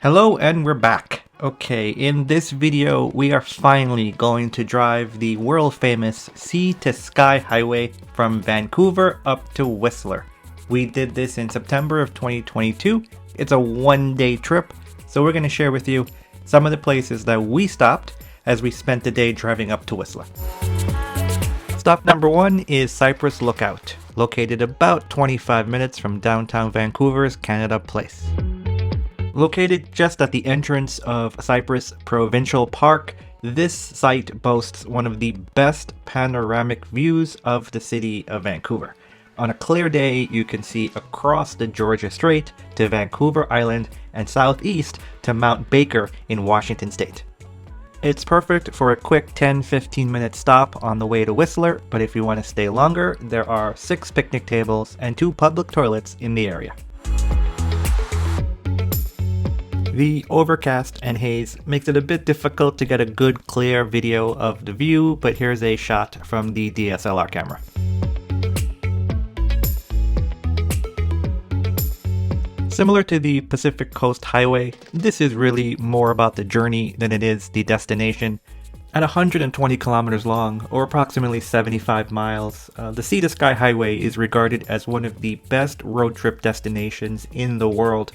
Hello and we're back. Okay, in this video we are finally going to drive the world famous Sea to Sky Highway from Vancouver up to Whistler. We did this in September of 2022. It's a one-day trip, so we're going to share with you some of the places that we stopped as we spent the day driving up to Whistler. Stop number one is Cypress Lookout, located about 25 minutes from downtown Vancouver's Canada Place. Located just at the entrance of Cypress Provincial Park, this site boasts one of the best panoramic views of the city of Vancouver. On a clear day, you can see across the Georgia Strait to Vancouver Island and southeast to Mount Baker in Washington State. It's perfect for a quick 10-15 minute stop on the way to Whistler, but if you want to stay longer, there are 6 picnic tables and 2 public toilets in the area. The overcast and haze makes it a bit difficult to get a good clear video of the view, but here's a shot from the DSLR camera. Similar to the Pacific Coast Highway, this is really more about the journey than it is the destination. At 120 kilometers long, or approximately 75 miles, the Sea to Sky Highway is regarded as one of the best road trip destinations in the world.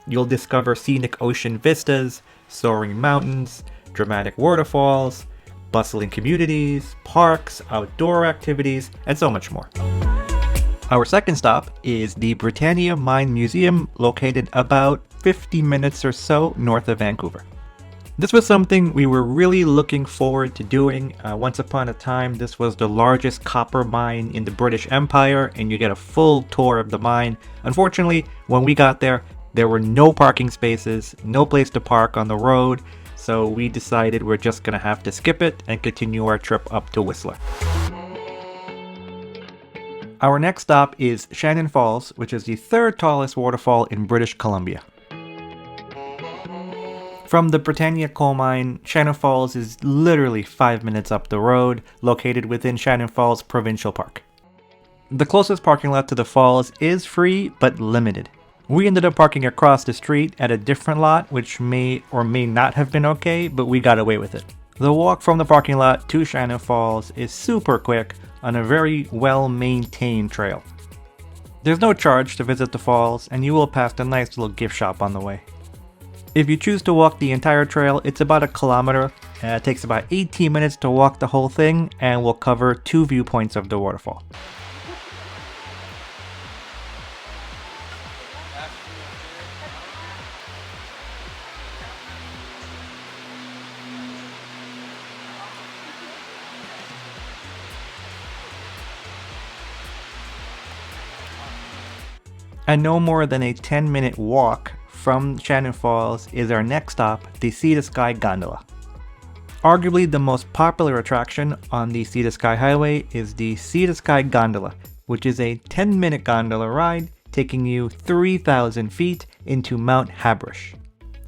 You'll discover scenic ocean vistas, soaring mountains, dramatic waterfalls, bustling communities, parks, outdoor activities, and so much more. Our second stop is the Britannia Mine Museum, located about 50 minutes or so north of Vancouver. This was something we were really looking forward to doing. Once upon a time, this was the largest copper mine in the British Empire, and you get a full tour of the mine. Unfortunately, when we got there were no parking spaces, no place to park on the road, so we decided we're just gonna have to skip it and continue our trip up to Whistler. Our next stop is Shannon Falls, which is the 3rd tallest waterfall in British Columbia. From the Britannia coal mine, Shannon Falls is literally 5 minutes up the road, located within Shannon Falls Provincial Park. The closest parking lot to the falls is free, but limited. We ended up parking across the street at a different lot, which may or may not have been okay, but we got away with it. The walk from the parking lot to Shannon Falls is super quick on a very well-maintained trail. There's no charge to visit the falls, and you will pass a nice little gift shop on the way. If you choose to walk the entire trail, it's about 1 kilometer. It takes about 18 minutes to walk the whole thing, and will cover 2 viewpoints of the waterfall. And no more than a 10-minute walk from Shannon Falls is our next stop, the Sea to Sky Gondola. Arguably the most popular attraction on the Sea to Sky Highway is the Sea to Sky Gondola, which is a 10-minute gondola ride taking you 3,000 feet into Mount Habrish.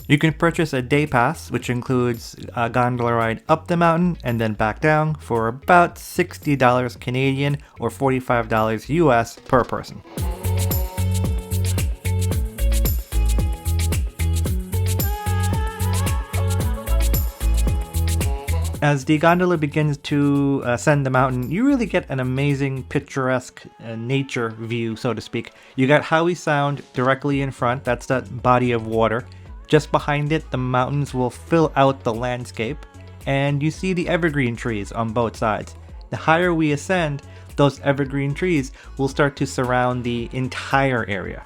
You can purchase a day pass, which includes a gondola ride up the mountain and then back down for about $60 Canadian or $45 US per person. As the gondola begins to ascend the mountain, you really get an amazing picturesque nature view, so to speak. You got Howe Sound directly in front, that's that body of water. Just behind it, the mountains will fill out the landscape, and you see the evergreen trees on both sides. The higher we ascend, those evergreen trees will start to surround the entire area.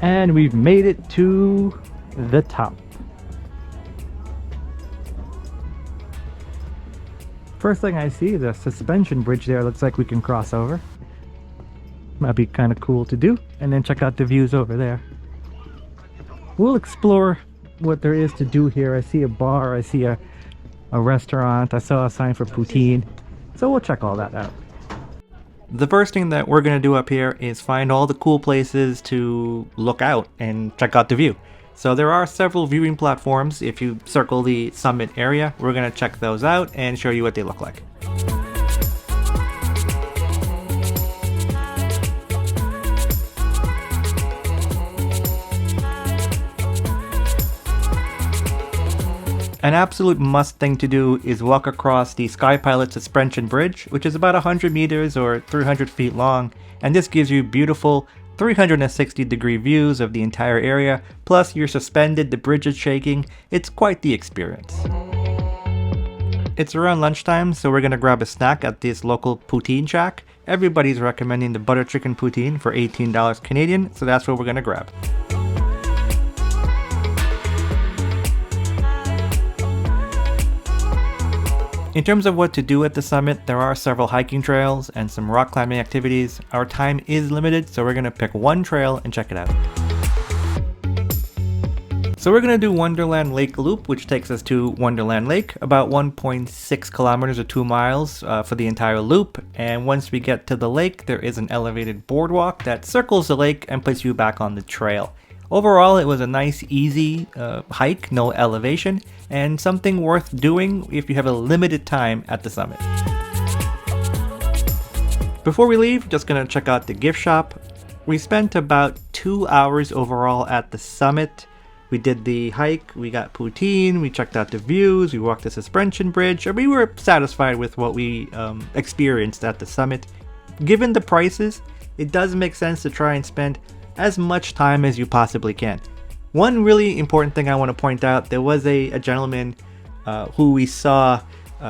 And we've made it to the top. First thing I see is a suspension bridge there. Looks like we can cross over. Might be kind of cool to do. And then check out the views over there. We'll explore what there is to do here. I see a bar, I see a restaurant, I saw a sign for poutine. So we'll check all that out. The first thing that we're going to do up here is find all the cool places to look out and check out the view. So there are several viewing platforms. If you circle the summit area, we're going to check those out and show you what they look like. An absolute must thing to do is walk across the Sky Pilot Suspension Bridge, which is about 100 meters or 300 feet long, and this gives you beautiful 360-degree views of the entire area, plus you're suspended, the bridge is shaking. It's quite the experience. It's around lunchtime, so we're gonna grab a snack at this local poutine shack. Everybody's recommending the butter chicken poutine for $18 Canadian, so that's what we're gonna grab. In terms of what to do at the summit, there are several hiking trails and some rock climbing activities. Our time is limited, so we're gonna pick one trail and check it out. So we're gonna do Wonderland Lake Loop, which takes us to Wonderland Lake, about 1.6 kilometers or 2 miles for the entire loop. And once we get to the lake, there is an elevated boardwalk that circles the lake and puts you back on the trail. Overall, it was a nice, easy hike, no elevation, and something worth doing if you have a limited time at the summit. Before we leave, just gonna check out the gift shop. We spent about 2 hours overall at the summit. We did the hike, we got poutine, we checked out the views, we walked the suspension bridge, and we were satisfied with what we experienced at the summit. Given the prices, it does make sense to try and spend as much time as you possibly can. One really important thing I want to point out, there was a gentleman who we saw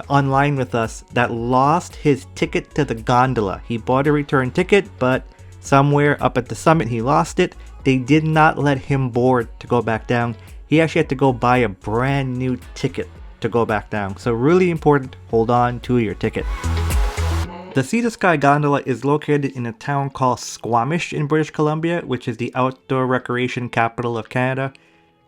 online with us that lost his ticket to the gondola. He bought a return ticket, but somewhere up at the summit he lost it. They did not let him board to go back down. He actually had to go buy a brand new ticket to go back down. So really important, hold on to your ticket. The Sea to Sky gondola is located in a town called Squamish in British Columbia, which is the outdoor recreation capital of Canada.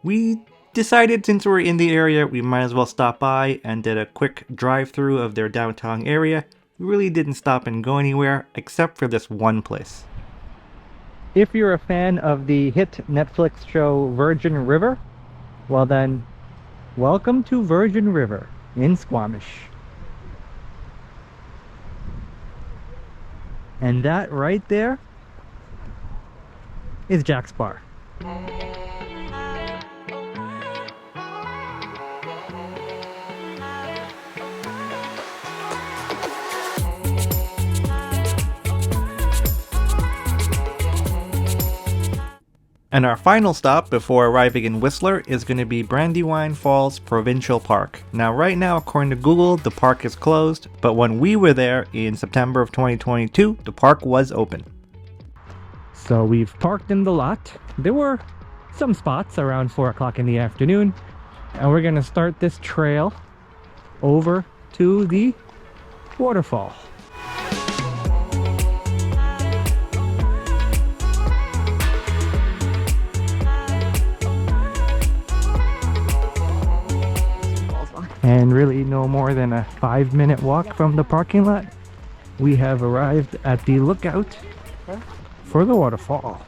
We decided since we're in the area, we might as well stop by and did a quick drive-through of their downtown area. We really didn't stop and go anywhere except for this one place. If you're a fan of the hit Netflix show Virgin River, well then, welcome to Virgin River in Squamish. And that right there is Jack's Bar. And our final stop before arriving in Whistler is going to be Brandywine Falls Provincial Park. Now right now, according to Google, the park is closed, but when we were there in September of 2022, the park was open. So we've parked in the lot. There were some spots around 4 o'clock in the afternoon, and we're going to start this trail over to the waterfall. And really no more than a 5-minute walk from the parking lot, we have arrived at the lookout for the waterfall.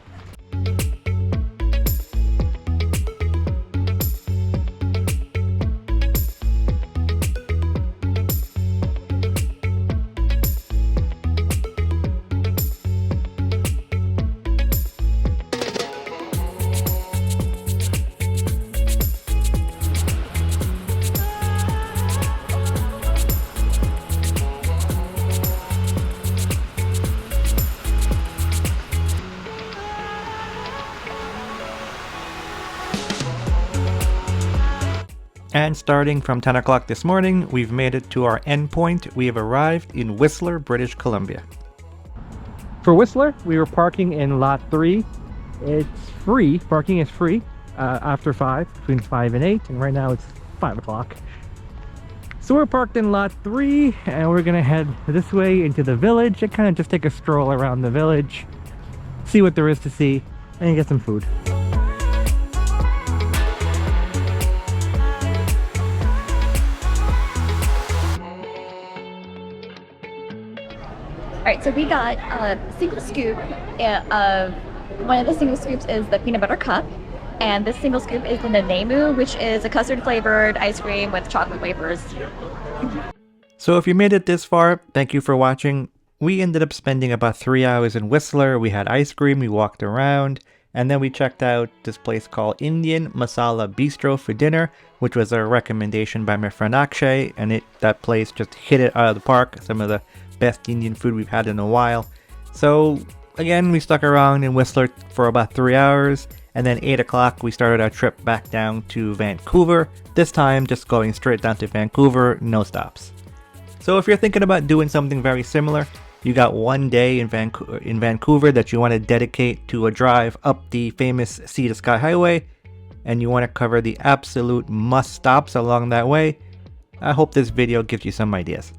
And starting from 10 o'clock this morning, we've made it to our endpoint. We have arrived in Whistler, British Columbia. For Whistler, we were parking in lot 3. It's free, parking is free after 5, between 5 and 8, and right now it's 5 o'clock. So we're parked in lot 3, and we're gonna head this way into the village and kind of just take a stroll around the village, see what there is to see, and get some food. Alright, so we got a single scoop of, one of the single scoops is the peanut butter cup, and this single scoop is the Nemu, which is a custard flavored ice cream with chocolate wafers. So if you made it this far, thank you for watching. We ended up spending about 3 hours in Whistler. We had ice cream, we walked around, And then we checked out this place called Indian Masala Bistro for dinner, which was a recommendation by my friend Akshay, and that place just hit it out of the park. Some of the best Indian food we've had in a while. So again, we stuck around in Whistler for about 3 hours, and then 8 o'clock we started our trip back down to Vancouver, this time just going straight down to Vancouver, no stops. So if you're thinking about doing something very similar, you got one day in Vancouver that you want to dedicate to a drive up the famous Sea to Sky Highway, and you want to cover the absolute must stops along that way, I hope this video gives you some ideas.